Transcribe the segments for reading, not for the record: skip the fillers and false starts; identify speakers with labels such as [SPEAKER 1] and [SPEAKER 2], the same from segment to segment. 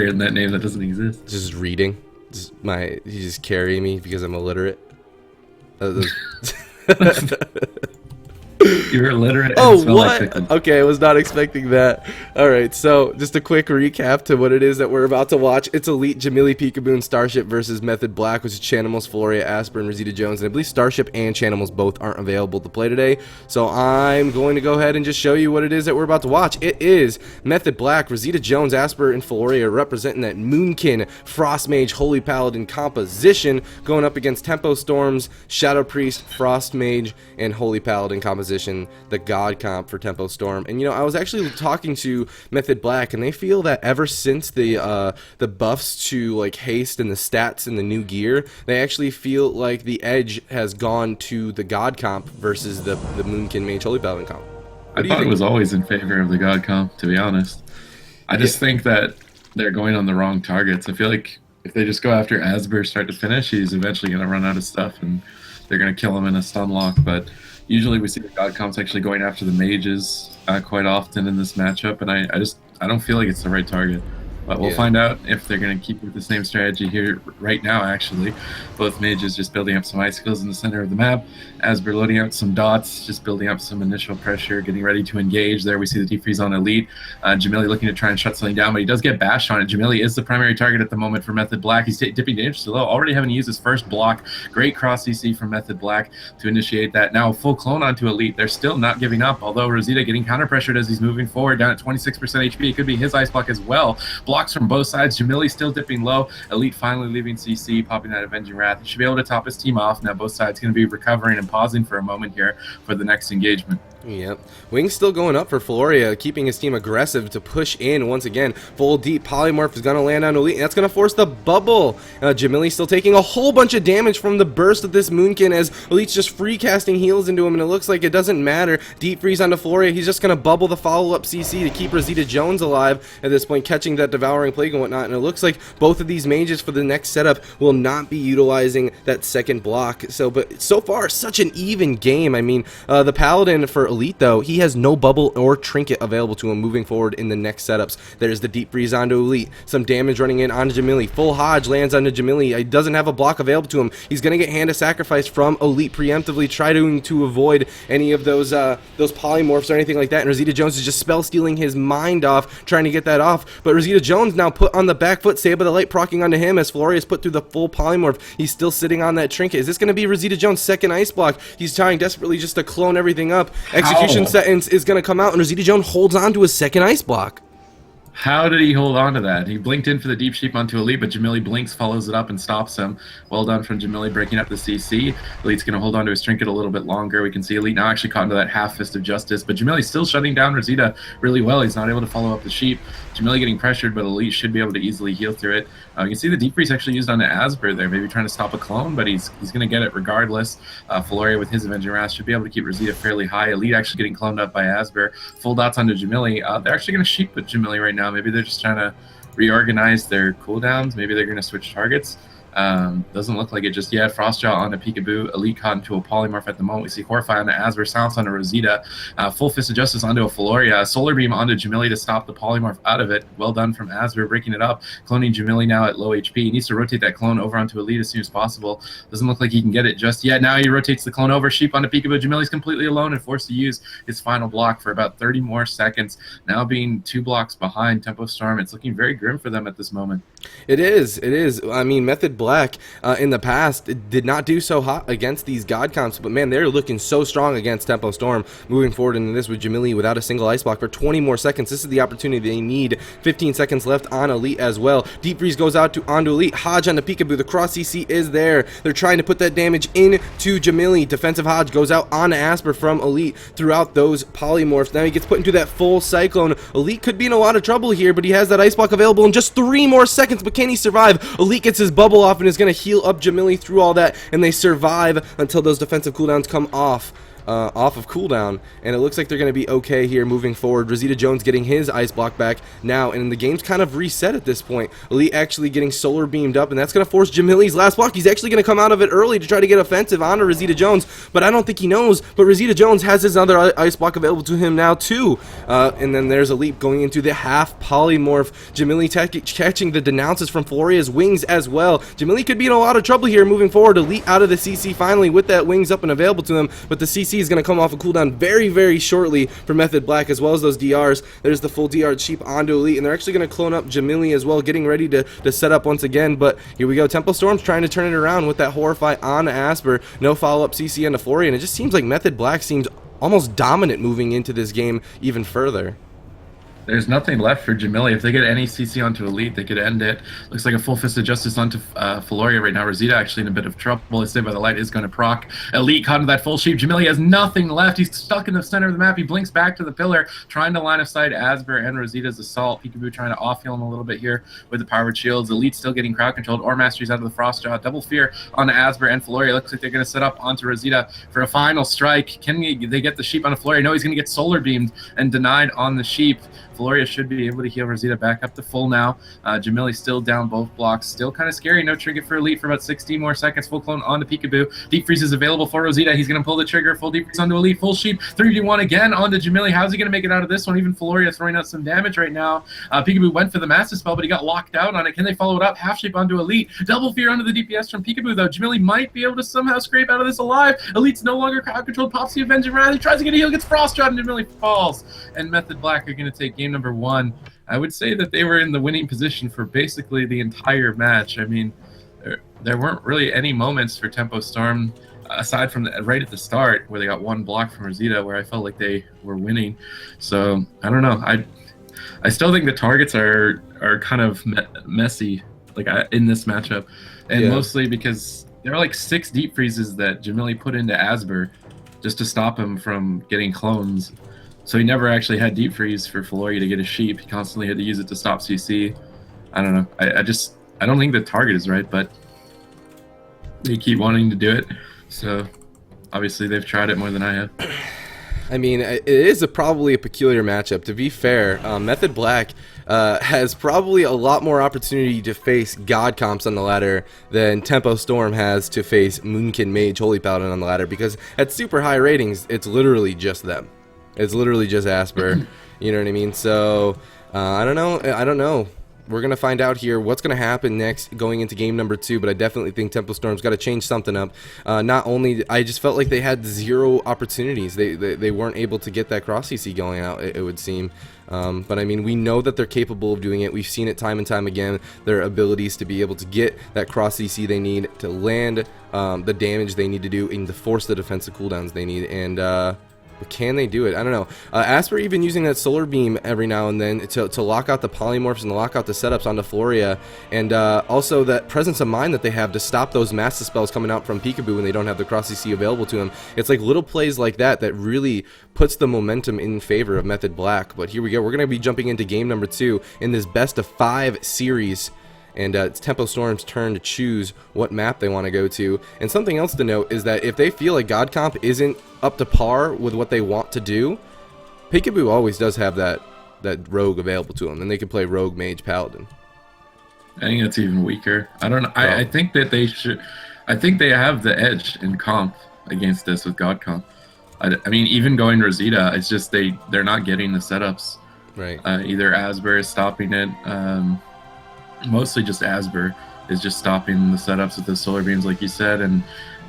[SPEAKER 1] in that name that doesn't exist?
[SPEAKER 2] Just reading. You just carry me because I'm illiterate.
[SPEAKER 1] You're illiterate and
[SPEAKER 2] Oh,
[SPEAKER 1] smell like
[SPEAKER 2] what?
[SPEAKER 1] pickles.
[SPEAKER 2] Okay, I was not expecting that. All right, so just a quick recap to what it is that we're about to watch. It's Elite, Jamili, Peekaboo, and Starship versus Method Black, which is Chanimals, Floria, Asper, and Rosita Jones. And I believe Starship and Chanimals both aren't available to play today. So I'm going to go ahead and just show you what it is that we're about to watch. It is Method Black, Rosita Jones, Asper, and Floria representing that Moonkin, Frost Mage, Holy Paladin composition, going up against Tempo Storms, Shadow Priest, Frost Mage, and Holy Paladin composition. The God comp for Tempo Storm. And I was actually talking to Method Black, and they feel that ever since the buffs to like haste and the stats and the new gear, they actually feel like the edge has gone to the God comp versus the Moonkin Mage Holy Paladin comp.
[SPEAKER 1] I thought it was always in favor of the God comp, to be honest. I just think that they're going on the wrong targets. I feel like if they just go after Asper start to finish, he's eventually going to run out of stuff, and they're going to kill him in a stun lock. But usually we see the God comps actually going after the mages quite often in this matchup, and I don't feel like it's the right target. But we'll find out if they're going to keep with the same strategy here right now, actually. Both mages just building up some icicles in the center of the map. Asper loading out some dots, just building up some initial pressure, getting ready to engage. There we see the deep freeze on Elite. Jamili looking to try and shut something down, but he does get bashed on it. Jamili is the primary target at the moment for Method Black. He's dipping dangerously low, already having to use his first block. Great cross CC from Method Black to initiate that. Now full clone onto Elite. They're still not giving up, although Rosita getting counter pressured as he's moving forward, down at 26% HP. It could be his ice block as well. Blocks from both sides. Jamili still dipping low. Elite finally leaving CC, popping that Avenging Wrath. He should be able to top his team off. Now both sides going to be recovering and pausing for a moment here for the next engagement.
[SPEAKER 2] Yep. Wings still going up for Floria, keeping his team aggressive to push in once again. Full deep polymorph is going to land on Elite, and that's going to force the bubble. Jamili still taking a whole bunch of damage from the burst of this Moonkin as Elite's just free casting heals into him, and it looks like it doesn't matter. Deep freeze onto Floria. He's just going to bubble the follow-up CC to keep Rosita Jones alive at this point, catching that Devouring Plague and whatnot. And it looks like both of these mages for the next setup will not be utilizing that second block. But so far, such an even game. I mean, the Paladin for Elite, though, he has no bubble or trinket available to him moving forward in the next setups. There's the deep freeze onto Elite, some damage running in onto Jamili. Full Hodge lands onto Jamili. He doesn't have a block available to him. He's going to get Hand of Sacrifice from Elite preemptively, trying to avoid any of those polymorphs or anything like that. And Rosita Jones is just spell stealing his mind off, trying to get that off. But Rosita Jones now put on the back foot, Saber the Light procking onto him as Floria is put through the full polymorph. He's still sitting on that trinket. Is this going to be Rosita Jones' second ice block? He's trying desperately just to clone everything up. Execution sentence is going to come out, and Rosita Jones holds on to his second ice block.
[SPEAKER 1] How did he hold on to that? He blinked in for the deep sheep onto Elite, but Jamili blinks, follows it up, and stops him. Well done from Jamili breaking up the CC. Elite's going to hold on to his trinket a little bit longer. We can see Elite now actually caught into that half fist of justice, but Jamili's still shutting down Rosita really well. He's not able to follow up the sheep. Jamili getting pressured, but Elite should be able to easily heal through it. You can see the deep freeze actually used on the Asper there, maybe trying to stop a clone, but he's going to get it regardless. Floria with his Avenging Wrath should be able to keep Rosita fairly high. Elite actually getting cloned up by Asper. Full dots onto Jamili. They're actually going to sheep with Jamili right now. Maybe they're just trying to reorganize their cooldowns. Maybe they're going to switch targets. Doesn't look like it just yet. Frostjaw onto Peekaboo, Elite caught into a polymorph at the moment. We see Horrify onto Asper, Silence onto Rosita, Full Fist of Justice onto a Floria, Solar Beam onto Jamili to stop the polymorph out of it. Well done from Asper, breaking it up, cloning Jamili now at low HP. He needs to rotate that clone over onto Elite as soon as possible. Doesn't look like he can get it just yet. Now he rotates the clone over, Sheep onto Peekaboo. Jamili's completely alone and forced to use his final block for about 30 more seconds. Now being 2 blocks behind Tempo Storm, it's looking very grim for them at this moment.
[SPEAKER 2] It is. I mean, Method Black in the past did not do so hot against these God comps, but man, they're looking so strong against Tempo Storm moving forward into this with Jamili without a single ice block for 20 more seconds. This is the opportunity they need. 15 seconds left on Elite as well. Deep Freeze goes out onto Elite. Hodge onto Peekaboo. The cross CC is there. They're trying to put that damage into Jamili. Defensive Hodge goes out on Asper from Elite throughout those polymorphs. Now he gets put into that full Cyclone. Elite could be in a lot of trouble here, but he has that ice block available in just 3 more seconds. But can he survive? Elite gets his bubble off and is going to heal up Jamili through all that, and they survive until those defensive cooldowns come off. off of cooldown, and it looks like they're going to be okay here moving forward. Rosita Jones getting his ice block back now, and the game's kind of reset at this point. Elite actually getting solar beamed up, and that's going to force Jamili's last block. He's actually going to come out of it early to try to get offensive onto Rosita Jones, but I don't think he knows. But Rosita Jones has his other ice block available to him now too, and then there's Elite going into the half polymorph. Jamili catching the denounces from Floria's wings as well. Jamili could be in a lot of trouble here moving forward. Elite out of the CC finally with that wings up and available to him, but the CC is going to come off a cooldown very shortly for Method Black, as well as those DRs. There's the full DR sheep onto Elite, and they're actually going to clone up Jamili as well, getting ready to set up once again. But here we go, Tempo Storm's trying to turn it around with that Horrify on Asper. No follow-up CC into Floria, and it just seems like Method Black seems almost dominant moving into this game even further.
[SPEAKER 1] There's nothing left for Jamili. If they get any CC onto Elite, they could end it. Looks like a full fist of justice onto Floria right now. Rosita actually in a bit of trouble. Saved by the Light is going to proc. Elite caught into that full sheep. Jamili has nothing left. He's stuck in the center of the map. He blinks back to the pillar, trying to line of sight Asper and Rosita's assault. Peekaboo trying to off-heal him a little bit here with the powered shields. Elite still getting crowd controlled. Or Mastery's out of the Frostjaw. Double fear on Asper and Floria. Looks like they're going to set up onto Rosita for a final strike. Can they get the sheep onto Floria? No, he's going to get solar beamed and denied on the sheep. Floria should be able to heal Rosita back up to full now. Jamili still down both blocks. Still kind of scary. No trinket for Elite for about 16 more seconds. Full clone onto Peekaboo. Deep freeze is available for Rosita. He's going to pull the trigger. Full deep freeze onto Elite. Full sheep. 3v1 again onto Jamili. How's he going to make it out of this one? Even Floria throwing out some damage right now. Peekaboo went for the master spell, but he got locked out on it. Can they follow it up? Half shape onto Elite. Double fear onto the DPS from Peekaboo, though. Jamili might be able to somehow scrape out of this alive. Elite's no longer crowd controlled. Pops the Avenging Wrath. He tries to get a heal. Gets frost shot, and Jamili falls. And Method Black are going to take game number 1. I would say that they were in the winning position for basically the entire match. I mean, there weren't really any moments for Tempo Storm aside from right at the start where they got one block from Rosita where I felt like they were winning. So I don't know. I still think the targets are kind of messy like in this matchup, and mostly because there are like 6 deep freezes that Jamili put into Asper just to stop him from getting clones. So he never actually had deep freeze for Floria to get a sheep. He constantly had to use it to stop CC. I don't know. I don't think the target is right, but they keep wanting to do it. So obviously they've tried it more than I have.
[SPEAKER 2] I mean, it is probably a peculiar matchup. To be fair, Method Black has probably a lot more opportunity to face God comps on the ladder than Tempo Storm has to face Moonkin Mage Holy Paladin on the ladder, because at super high ratings, it's literally just them. It's literally just Asper, you know what I mean? So, I don't know. We're going to find out here what's going to happen next going into game number 2, but I definitely think Tempo Storm's got to change something up. Not only, I just felt like they had 0 opportunities. They weren't able to get that cross CC going out, it would seem. But I mean, we know that they're capable of doing it. We've seen it time and time again, their abilities to be able to get that cross CC they need, to land the damage they need to do, and to force the defensive cooldowns they need. And, but can they do it? I don't know. Asper even using that solar beam every now and then to lock out the polymorphs and lock out the setups onto Floria, and also that presence of mind that they have to stop those massive spells coming out from Peekaboo when they don't have the cross CC available to them. It's like little plays like that that really puts the momentum in favor of Method Black. But here we go. We're going to be jumping into game number 2 in this best of 5 series. And it's Tempo Storm's turn to choose what map they want to go to. And something else to note is that if they feel like God Comp isn't up to par with what they want to do, Peekaboo always does have that rogue available to them, and they can play rogue, mage, paladin.
[SPEAKER 1] I think that's even weaker. I don't know. I think that they should. I think they have the edge in comp against this with God Comp. I mean, even going Rosita, it's just they're not getting the setups.
[SPEAKER 2] Right.
[SPEAKER 1] Either Asper is stopping it. Mostly just Asper is just stopping the setups with the solar beams, like you said, and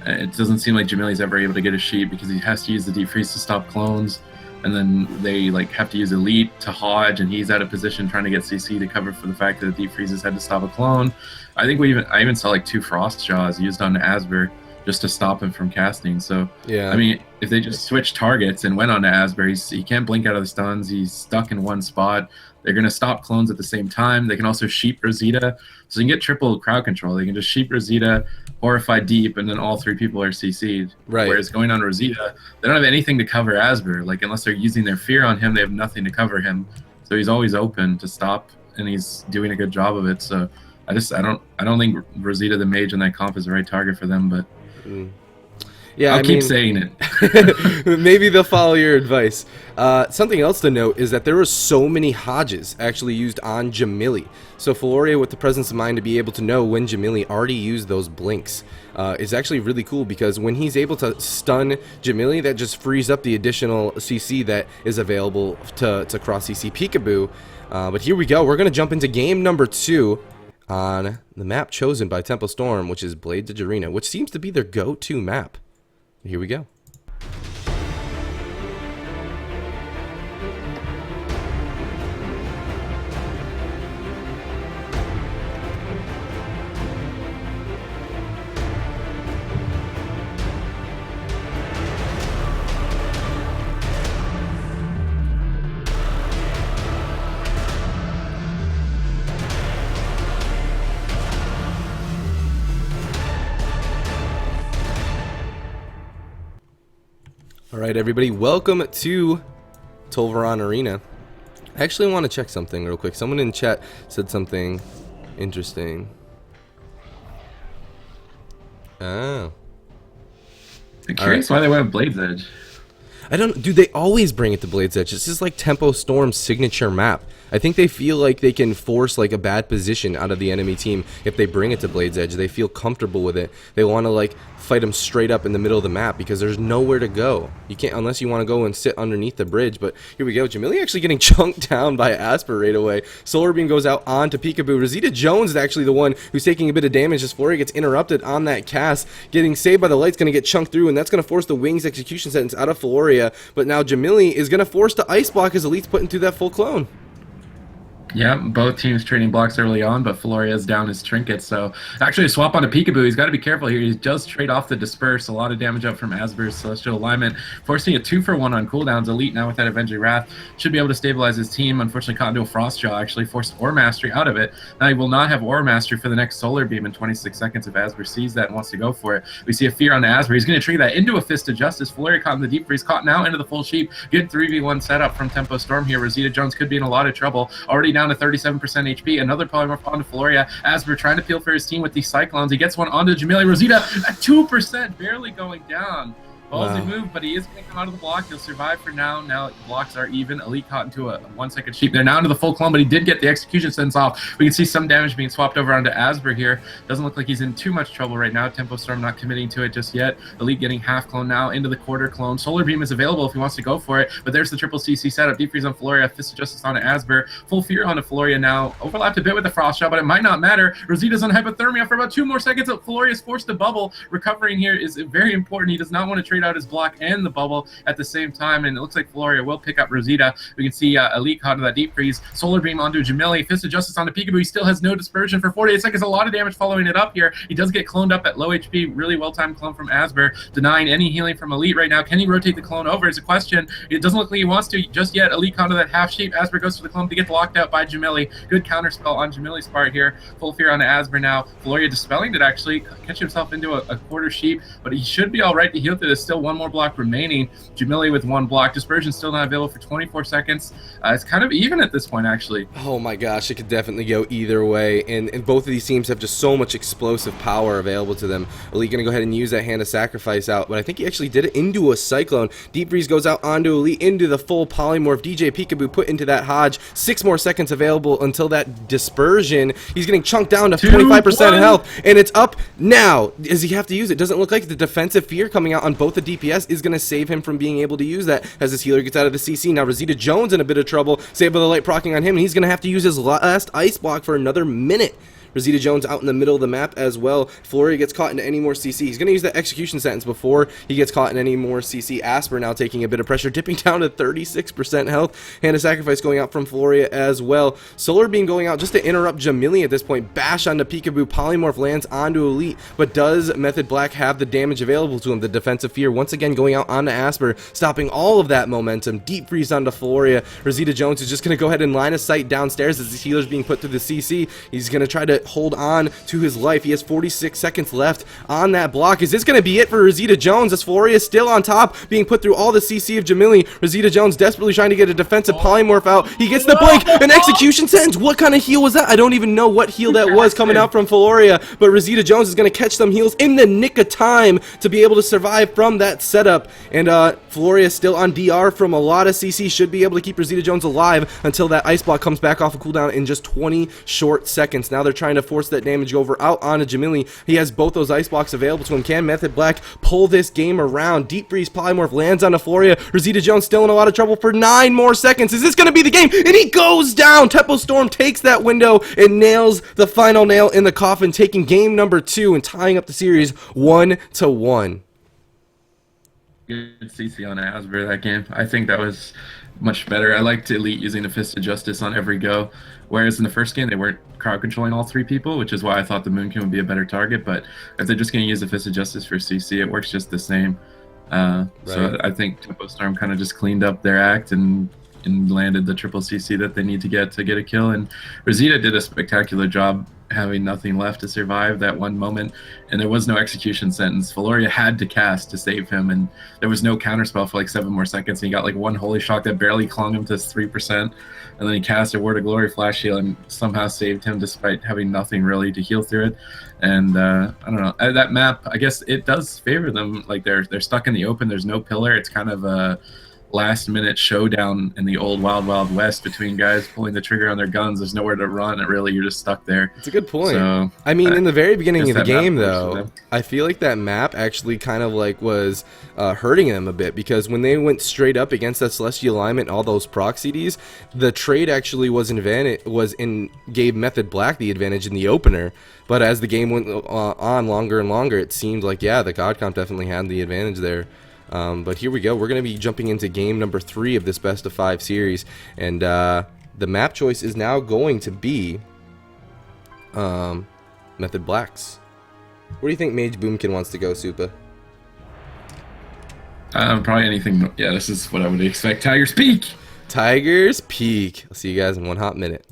[SPEAKER 1] it doesn't seem like Jamili's ever able to get a sheep because he has to use the deep freeze to stop clones, and then they like have to use Elite to Hodge, and he's out of position trying to get CC to cover for the fact that the deep freezes had to stop a clone. I think I even saw like 2 frost jaws used on Asper just to stop him from casting. So yeah, I mean, if they just switch targets and went on to Asper, he can't blink out of the stuns. He's stuck in one spot. They're going to stop clones at the same time. They can also sheep Rosita. So you can get triple crowd control. They can just sheep Rosita, Horrify Deep, and then all 3 people are CC'd.
[SPEAKER 2] Right. Whereas
[SPEAKER 1] going on Rosita, they don't have anything to cover Asper. Like, unless they're using their fear on him, they have nothing to cover him. So he's always open to stop, and he's doing a good job of it. So I don't think Rosita the Mage in that comp is the right target for them, but...
[SPEAKER 2] Yeah,
[SPEAKER 1] I'll keep saying it.
[SPEAKER 2] maybe they'll follow your advice. Something else to note is that there were so many Hodges actually used on Jamili. So Floria, with the presence of mind to be able to know when Jamili already used those blinks, is actually really cool, because when he's able to stun Jamili, that just frees up the additional CC that is available to cross CC Peekaboo. But here we go. We're going to jump into game number 2 on the map chosen by Tempo Storm, which is Blades Edge Arena, which seems to be their go-to map. Here we go. Alright everybody, welcome to Tolvaron Arena. I actually want to check something real quick. Someone in chat said something interesting. Oh.
[SPEAKER 1] I'm curious why they went with Blades Edge.
[SPEAKER 2] I don't... Dude, they always bring it to Blades Edge. This is like Tempo Storm's signature map. I think they feel like they can force like a bad position out of the enemy team if they bring it to Blades Edge. They feel comfortable with it. They want to like fight them straight up in the middle of the map because there's nowhere to go. You can't, unless you want to go and sit underneath the bridge. But here we go. Jamili actually getting chunked down by Asper right away. Solar Beam goes out onto Peekaboo. Rosita Jones is actually the one who's taking a bit of damage as Floria gets interrupted on that cast. Getting saved by the light's going to get chunked through, and that's going to force the Wings execution sentence out of Floria. But now Jamili is going to force the Ice Block as Elite's putting through that full clone.
[SPEAKER 1] Yeah, both teams trading blocks early on, but Floria's down his trinket. So actually a swap onto Peekaboo. He's got to be careful here. He does trade off the Disperse. A lot of damage up from Asper's Celestial Alignment, forcing a 2-for-1 on cooldowns. Elite now with that Avenging Wrath should be able to stabilize his team. Unfortunately, caught into a Frostjaw, actually forced Aura Mastery out of it. Now he will not have Aura Mastery for the next Solar Beam in 26 seconds if Asper sees that and wants to go for it. We see a Fear on Asper. He's going to trigger that into a Fist of Justice. Floria caught in the Deep Freeze, caught now into the Full Sheep. Good 3v1 setup from Tempo Storm here. Rosita Jones could be in a lot of trouble. Already down to 37% HP. Another polymorph onto Floria. Asper trying to peel for his team with these Cyclones. He gets one onto Jamili. Rosita at 2%, barely going down. Ballsy move, but he is going to come out of the block. He'll survive for now. Now blocks are even. Elite caught into a 1-second sheep. They're now into the full clone, but he did get the execution sentence off. We can see some damage being swapped over onto Asper here. Doesn't look like he's in too much trouble right now. Tempo Storm not committing to it just yet. Elite getting half clone now into the quarter clone. Solar Beam is available if he wants to go for it, but there's the triple CC setup. Deep Freeze on Floria, Fist of Justice onto Asper. Full Fear onto Floria now. Overlapped a bit with the Frost Shot, but it might not matter. Rosita's on hypothermia for about 2 more seconds. Floria's forced to bubble. Recovering here is very important. He does not want to trade out his block and the bubble at the same time, and it looks like Floria will pick up Rosita. We can see Elite caught into that Deep Freeze. Solar Beam onto Jamili. Fist of Justice onto Peekaboo. He still has no dispersion for 48 seconds. A lot of damage following it up here. He does get cloned up at low HP. Really well-timed clone from Asper. Denying any healing from Elite right now. Can he rotate the clone over is a question. It doesn't look like he wants to just yet. Elite caught into that half sheep. Asper goes for the clone to get locked out by Jamili. Good counter spell on Jamili's part here. Full Fear onto Asper now. Floria dispelling it actually. Catch himself into a quarter sheep, but he should be alright to heal through. There's still 1 more block remaining. Jamili with 1 block. Dispersion still not available for 24 seconds. It's kind of even at this point, actually.
[SPEAKER 2] Oh my gosh, it could definitely go either way. And both of these teams have just so much explosive power available to them. Elite going to go ahead and use that Hand of Sacrifice out, but I think he actually did it into a Cyclone. Deep Freeze goes out onto Elite into the full Polymorph. DJ Peekaboo put into that Hodge. 6 more seconds available until that Dispersion. He's getting chunked down to 25% health, and it's up now. Does he have to use it? Doesn't look like the defensive fear coming out on both the DPS is going to save him from being able to use that as his healer gets out of the CC. Now Rosita Jones in a bit of trouble. Saved by the light proccing on him, and he's going to have to use his last ice block for another minute. Rosita Jones out in the middle of the map as well. Floria gets caught into any more CC. He's going to use that execution sentence before he gets caught in any more CC. Asper now taking a bit of pressure, dipping down to 36% health. Hand of Sacrifice going out from Floria as well. Solar Beam going out just to interrupt Jamili at this point. Bash onto Peekaboo. Polymorph lands onto Elite, but does Method Black have the damage available to him? The Defensive Fear once again going out onto Asper, stopping all of that momentum. Deep Freeze onto Floria. Rosita Jones is just going to go ahead and line of sight downstairs as his healer's being put through the CC. He's going to try to to hold on to his life. He has 46 seconds left on that block. Is this going to be it for Rosita Jones as Floria is still on top, being put through all the CC of Jamili? Rosita Jones desperately trying to get a defensive polymorph out. He gets the blink, an execution sentence. What kind of heal was that? I don't even know what heal that was coming out from Floria, but Rosita Jones is going to catch some heals in the nick of time to be able to survive from that setup. And Floria is still on DR from a lot of CC, should be able to keep Rosita Jones alive until that ice block comes back off a cooldown in just 20 short seconds. Now they're trying to force that damage over out onto Jamili. He has both those ice blocks available to him. Can Method Black pull this game around? Deep Freeze Polymorph lands onto Floria. Rosita Jones still in a lot of trouble for 9 more seconds. Is this going to be the game? And he goes down. Tempo Storm takes that window and nails the final nail in the coffin, taking game number 2 and tying up the series 1-1.
[SPEAKER 1] Good CC on Asper that game. I think that was much better. I liked Elite using the Fist of Justice on every go, whereas in the first game they weren't crowd controlling all 3 people, which is why I thought the Moonkin would be a better target. But if they're just going to use the Fist of Justice for CC, it works just the same. So I think Tempo Storm kind of just cleaned up their act and landed the triple CC that they need to get a kill. And Rosita did a spectacular job having nothing left to survive that one moment, and there was no execution sentence. Floria had to cast to save him, and there was no counterspell for like 7 more seconds, and he got like one holy shock that barely clung him to 3%, and then he cast a Word of Glory flash heal and somehow saved him despite having nothing really to heal through it. And I don't know, that map, I guess it does favor them. Like they're stuck in the open, there's no pillar, it's kind of a last-minute showdown in the old Wild West between guys pulling the trigger on their guns. There's nowhere to run, and really you're just stuck there.
[SPEAKER 2] It's a good point.
[SPEAKER 1] So,
[SPEAKER 2] I mean, in the very beginning of the game, though,
[SPEAKER 1] them.
[SPEAKER 2] I feel like that map actually kind of like was hurting them a bit, because when they went straight up against that Celestial Alignment and all those proc CDs, the trade actually gave Method Black the advantage in the opener. But as the game went on longer and longer, it seemed like, yeah, the God Comp definitely had the advantage there. But here we go. We're going to be jumping into game number 3 of this best of 5 series, and the map choice is now going to be Method Black's. Where do you think Mage Boomkin wants to go, Supa?
[SPEAKER 1] Probably anything. Yeah, this is what I would expect. Tiger's Peak.
[SPEAKER 2] Tiger's Peak. I'll see you guys in one hot minute.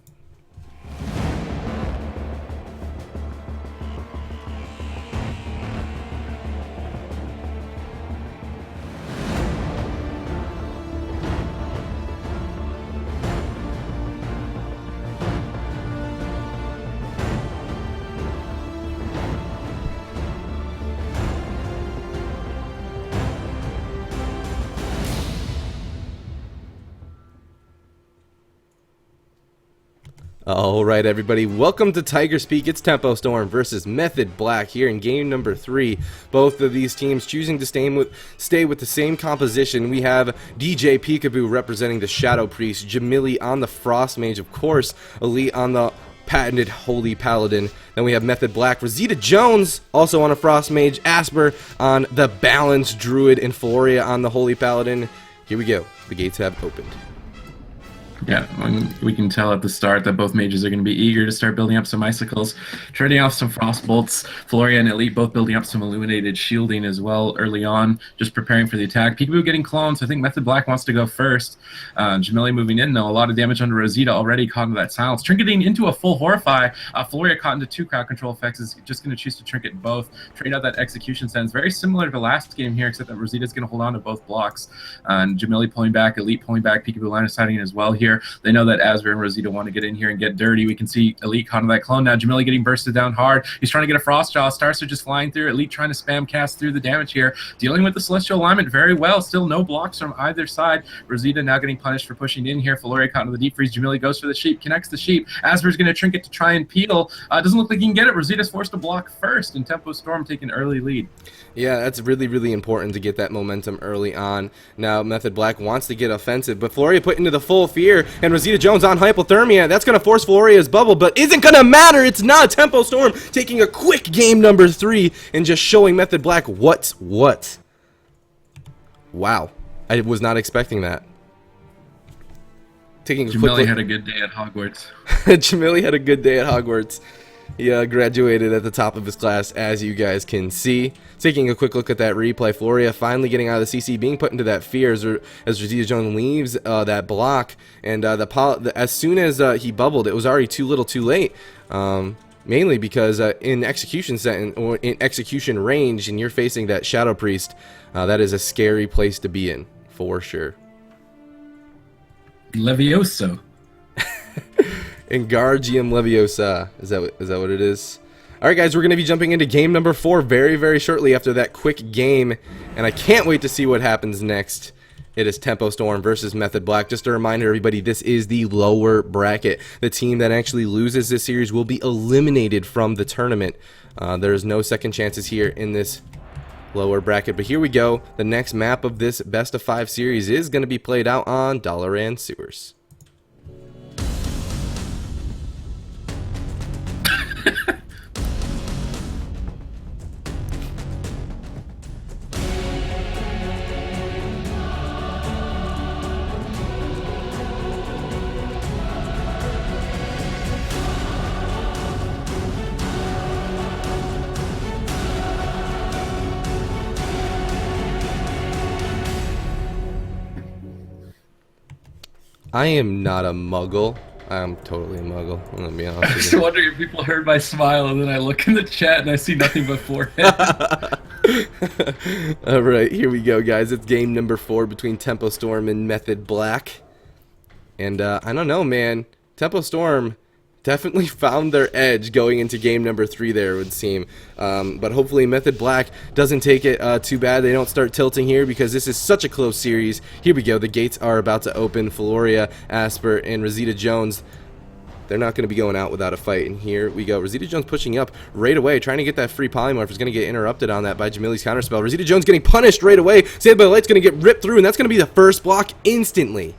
[SPEAKER 2] Alright everybody, welcome to Tiger's Peak. It's Tempo Storm versus Method Black here in game number 3. Both of these teams choosing to stay with the same composition. We have DJ Peekaboo representing the Shadow Priest, Jamili on the Frost Mage, of course, Elite on the patented Holy Paladin. Then we have Method Black, Rosita Jones also on a Frost Mage, Asper on the Balanced Druid, and Floria on the Holy Paladin. Here we go, the gates have opened.
[SPEAKER 1] Yeah, we can tell at the start that both mages are going to be eager to start building up some icicles, trading off some frost bolts. Floria and Elite both building up some illuminated shielding as well early on, just preparing for the attack. Peekaboo getting clones. I think Method Black wants to go first. Jamili moving in, though. A lot of damage under Rosita already caught into that silence. Trinketing into a full Horrify. Floria caught into 2 crowd control effects. Is just going to choose to trinket both. Trade out that execution sense. Very similar to last game here, except that Rosita's going to hold on to both blocks. And Jamili pulling back, Elite pulling back, Peekaboo line of sighting as well here. They know that Asper and Rosita want to get in here and get dirty. We can see Elite caught into that clone now. Jamili getting bursted down hard. He's trying to get a Frostjaw. Stars are just flying through. Elite trying to spam cast through the damage here. Dealing with the Celestial Alignment very well. Still no blocks from either side. Rosita now getting punished for pushing in here. Floria caught into the Deep Freeze. Jamili goes for the Sheep. Connects the Sheep. Asper's going to trinket to try and peel. Doesn't look like he can get it. Rosita's forced to block first, and Tempo Storm taking early lead.
[SPEAKER 2] Yeah, that's really, really important to get that momentum early on. Now, Method Black wants to get offensive, but Floria put into the full fear, and Rosita Jones on hypothermia. That's going to force Floria's bubble, but isn't going to matter. It's not. Tempo Storm taking a quick game number 3 and just showing Method Black what's what. Wow. I was not expecting that. Taking a quick
[SPEAKER 1] Jamili had a good day at Hogwarts.
[SPEAKER 2] Jamili had a good day at Hogwarts. He graduated at the top of his class, as you guys can see. Taking a quick look at that replay, Floria finally getting out of the CC, being put into that fear as Rosita Jones leaves that block. And as soon as he bubbled, it was already too little too late. Mainly because in execution set or in execution range, and you're facing that Shadow Priest, that is a scary place to be in, for sure.
[SPEAKER 1] Levioso.
[SPEAKER 2] Engargium Leviosa. Is that what it is? Alright guys, we're going to be jumping into game number 4 very, very shortly after that quick game. And I can't wait to see what happens next. It is Tempo Storm versus Method Black. Just a reminder, everybody, this is the lower bracket. The team that actually loses this series will be eliminated from the tournament. There's no second chances here in this lower bracket. But here we go. The next map of this best of 5 series is going to be played out on Dalaran Sewers. I am not a muggle. I'm totally a muggle. I'm gonna be honest with you.
[SPEAKER 1] I was wondering if people heard my smile, and then I look in the chat and I see nothing but forehead.
[SPEAKER 2] Alright, here we go, guys. It's game number 4 between Tempo Storm and Method Black. And I don't know, man. Tempo Storm definitely found their edge going into game number 3 there, it would seem. But hopefully Method Black doesn't take it too bad. They don't start tilting here because this is such a close series. Here we go. The gates are about to open. Floria, Asper, and Rosita Jones, they're not going to be going out without a fight. And here we go. Rosita Jones pushing up right away, trying to get that free polymorph. Is going to get interrupted on that by Jamili's counterspell. Rosita Jones getting punished right away. Saved by the Light's going to get ripped through, and that's going to be the first block instantly.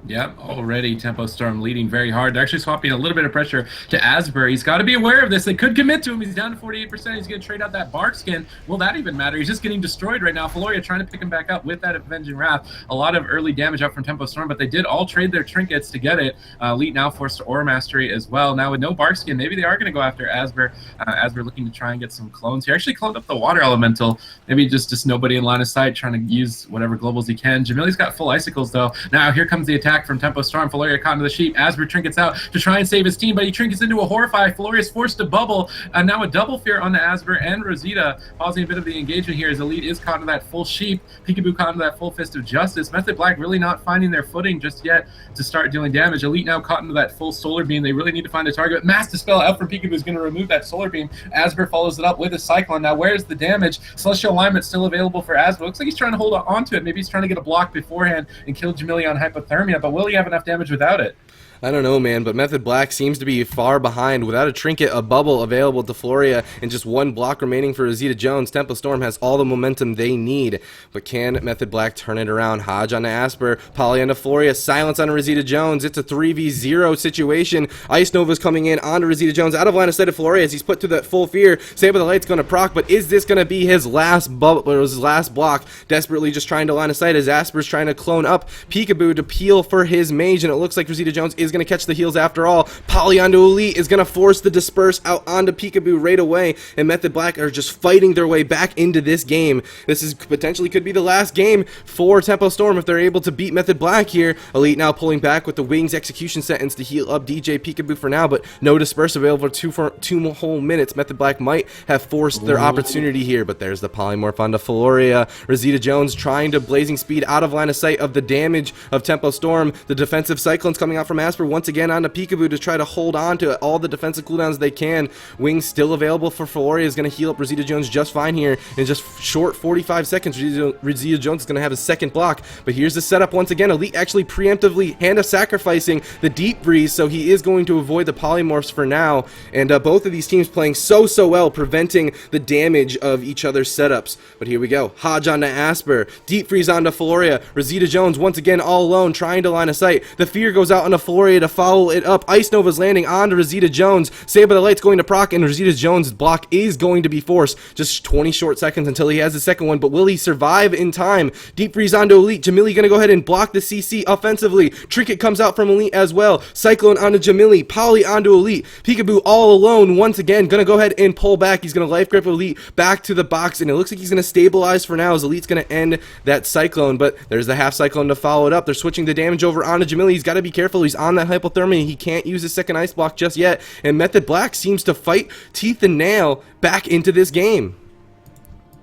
[SPEAKER 1] Yep, already Tempo Storm leading very hard. They're actually swapping a little bit of pressure to Asbury. He's got to be aware of this. They could commit to him. He's down to 48%. He's going to trade out that bark skin. Will that even matter? He's just getting destroyed right now. Floria trying to pick him back up with that Avenging Wrath. A lot of early damage up from Tempo Storm, but they did all trade their trinkets to get it. Elite now forced to Aura Mastery as well. Now with no bark skin, maybe they are going to go after Asbury. Asbury looking to try and get some clones here. Actually cloned up the Water Elemental. Maybe just nobody in line of sight, trying to use whatever globals he can. Jamili's got full icicles though. Now here comes the attack from Tempo Storm. Floria caught into the sheep. Asbury trinkets out to try and save his team, but he trinkets into a Horrify. Floria is forced to bubble. Now a double fear on the Asbury and Rosita, pausing a bit of the engagement here as Elite is caught into that full sheep. Peekaboo caught into that full Fist of Justice. Method Black really not finding their footing just yet to start dealing damage. Elite now caught into that full Solar Beam. They really need to find a target. Mass Dispel out from Peekaboo is going to remove that Solar Beam. Asbury follows it up with a Cyclone. Now where's the damage? Celestial Alignment still available for Asbury. Looks like he's trying to hold on to it. Maybe he's trying to get a block beforehand and kill Jamili on Hypothermia, but will he have enough damage without it?
[SPEAKER 2] I don't know, man, but Method Black seems to be far behind. Without a trinket, a bubble available to Floria, and just one block remaining for Rosita Jones, Tempo Storm has all the momentum they need. But can Method Black turn it around? Hodge on to Asper, Poly on to Floria, silence on Rosita Jones. It's a 3v0 situation. Ice Nova's coming in onto Rosita Jones, out of line of sight of Floria as he's put to that full fear. Save by the Light's going to proc, but is this going to be his last bubble, or his last block? Desperately just trying to line of sight as Asper's trying to clone up Peekaboo to peel for his mage, and it looks like Rosita Jones is going to catch the heals after all. Poly onto Elite is going to force the disperse out onto Peekaboo right away, and Method Black are just fighting their way back into this game. This is potentially could be the last game for Tempo Storm if they're able to beat Method Black here. Elite now pulling back with the Wings execution sentence to heal up DJ Peekaboo for now, but no disperse available for two whole minutes. Method Black might have forced their opportunity here, but there's the polymorph onto Floria. Rosita Jones trying to blazing speed out of line of sight of the damage of Tempo Storm. The defensive Cyclones coming out from Asper once again onto Peekaboo to try to hold on to all the defensive cooldowns they can. Wings still available for Floria, is going to heal up Rosita Jones just fine here in just short 45 seconds. Rosita Jones is going to have his second block, but here's the setup once again. Elite actually preemptively sacrificing the Deep Freeze, so he is going to avoid the polymorphs for now, and both of these teams playing so well, preventing the damage of each other's setups. But here we go. Hodge onto Asper, Deep Freeze onto Floria. Rosita Jones once again all alone trying to line of sight. The fear goes out onto Floria to follow it up. Ice Nova's landing onto Rosita Jones. Saved by the Light's going to proc, and Rosita Jones' block is going to be forced. Just 20 short seconds until he has the second one, but will he survive in time? Deep Freeze onto Elite. Jamili going to go ahead and block the CC offensively. Trinket comes out from Elite as well. Cyclone onto Jamili. Poly onto Elite. Peekaboo all alone once again. Going to go ahead and pull back. He's going to life grip Elite back to the box, and it looks like he's going to stabilize for now as Elite's going to end that Cyclone, but there's the half Cyclone to follow it up. They're switching the damage over onto Jamili. He's got to be careful. He's on that hypothermia. He can't use his second ice block just yet, and Method Black seems to fight teeth and nail back into this game.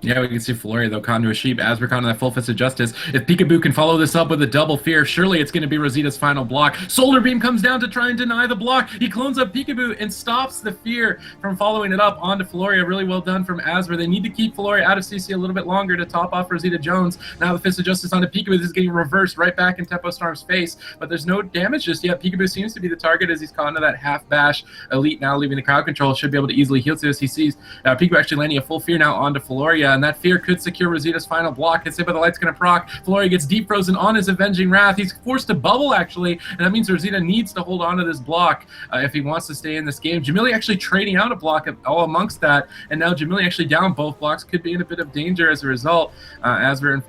[SPEAKER 1] Yeah, we can see Floria, though, caught into a sheep. As we're caught into that full fist of justice. If Peekaboo can follow this up with a double fear, surely it's going to be Rosita's final block. Solar Beam comes down to try and deny the block. He clones up Peekaboo and stops the fear from following it up onto Floria. Really well done from Asver. They need to keep Floria out of CC a little bit longer to top off Rosita Jones. Now the fist of justice onto Peekaboo. This is getting reversed right back in Tempo Storm's face, but there's no damage just yet. Peekaboo seems to be the target as he's caught into that half bash. Elite now leaving the crowd control. Should be able to easily heal to this. He sees Peekaboo actually landing a full fear now onto Floria, and that fear could secure Rosita's final block. Hit but the light's going to proc. Floria gets deep frozen on his Avenging Wrath. He's forced to bubble, actually, and that means Rosita needs to hold on to this block if he wants to stay in this game. Jamili actually trading out a block all amongst that, and now Jamili actually down both blocks, could be in a bit of danger as a result. As we're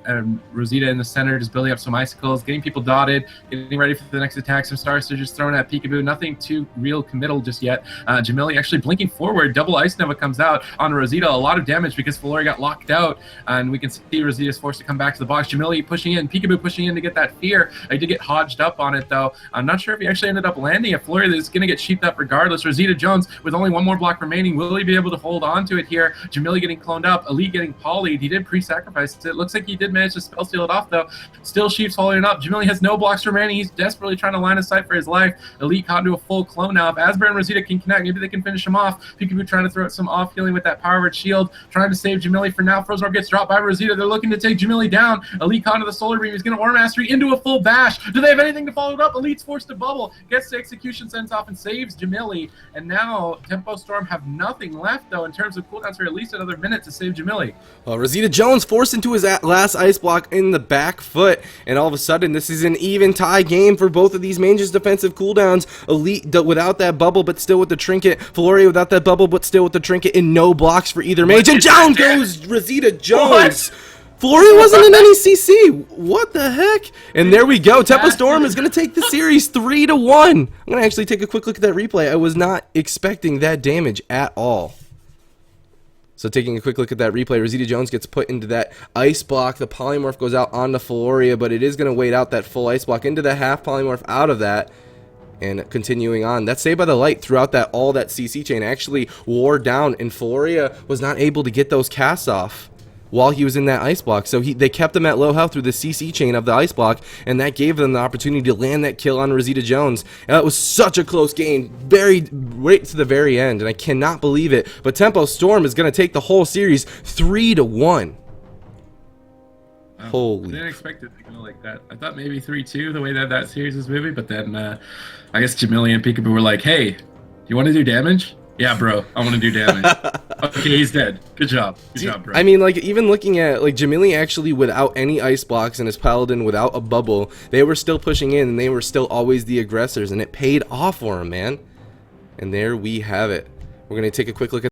[SPEAKER 1] Rosita in the center, just building up some icicles, getting people dotted, getting ready for the next attack. Some Star Surges thrown at Peekaboo. Nothing too real committal just yet. Jamili actually blinking forward. Double Ice Nova comes out on Rosita. A lot of damage because Floria got locked out. And we can see Rosita's forced to come back to the box. Jamili pushing in, Peekaboo pushing in to get that fear. He did get hodged up on it, though. I'm not sure if he actually ended up landing a Floria that's going to get sheeped up regardless. Rosita Jones, with only one more block remaining, will he be able to hold on to it here? Jamili getting cloned up, Elite getting polyed. He did pre-sacrifice it. Looks like he did manage to spell steal it off, though. Still sheep's following up. Jamili has no blocks remaining. He's desperately trying to line of sight for his life. Elite caught into a full clone now. If Asbury and Rosita can connect, maybe they can finish him off. Peekaboo trying to throw out some off healing with that power word shield, trying to save Jamili for now. Frozen Orb gets dropped by Rosita. They're looking to take Jamili down. Elite caught into the Solar Beam. He's going to Aura Mastery into a full bash. Do they have anything to follow it up? Elite's forced to bubble. Gets to execution, sends off and saves Jamili. And now Tempo Storm have nothing left, though, in terms of cooldowns for at least another minute to save Jamili.
[SPEAKER 2] Well, Rosita Jones forced into his last ice block in the back foot, and all of a sudden this is an even tie game for both of these mages' defensive cooldowns. Elite without that bubble but still with the trinket. Floria without that bubble but still with the trinket, and no blocks for either mage. And down goes Rosita Jones! What? Floria wasn't in any CC. What the heck? And there we go. Tempo Storm is going to take the series 3-1. I'm going to actually take a quick look at that replay. I was not expecting that damage at all. So taking a quick look at that replay, Rosita Jones gets put into that ice block. The polymorph goes out onto Floria, but it is going to wait out that full ice block into the half polymorph out of that. And continuing on, that Saved by the Light throughout all that CC chain actually wore down, and Floria was not able to get those casts off while he was in that ice block. So they kept him at low health through the CC chain of the ice block, and that gave them the opportunity to land that kill on Rosita Jones. And that was such a close game, right to the very end, and I cannot believe it. But Tempo Storm is going to take the whole series 3-1. Holy.
[SPEAKER 1] I didn't expect it to go like that. I thought maybe 3-2 the way that series was moving, but then I guess Jamili and Peekaboo were like, hey, you want to do damage? Yeah, bro, I want to do damage. Okay, he's dead. Good job. Good job, bro.
[SPEAKER 2] I mean, like, even looking at, like, Jamili actually without any ice blocks and his Paladin without a bubble, they were still pushing in, and they were still always the aggressors, and it paid off for him, man. And there we have it. We're going to take a quick look at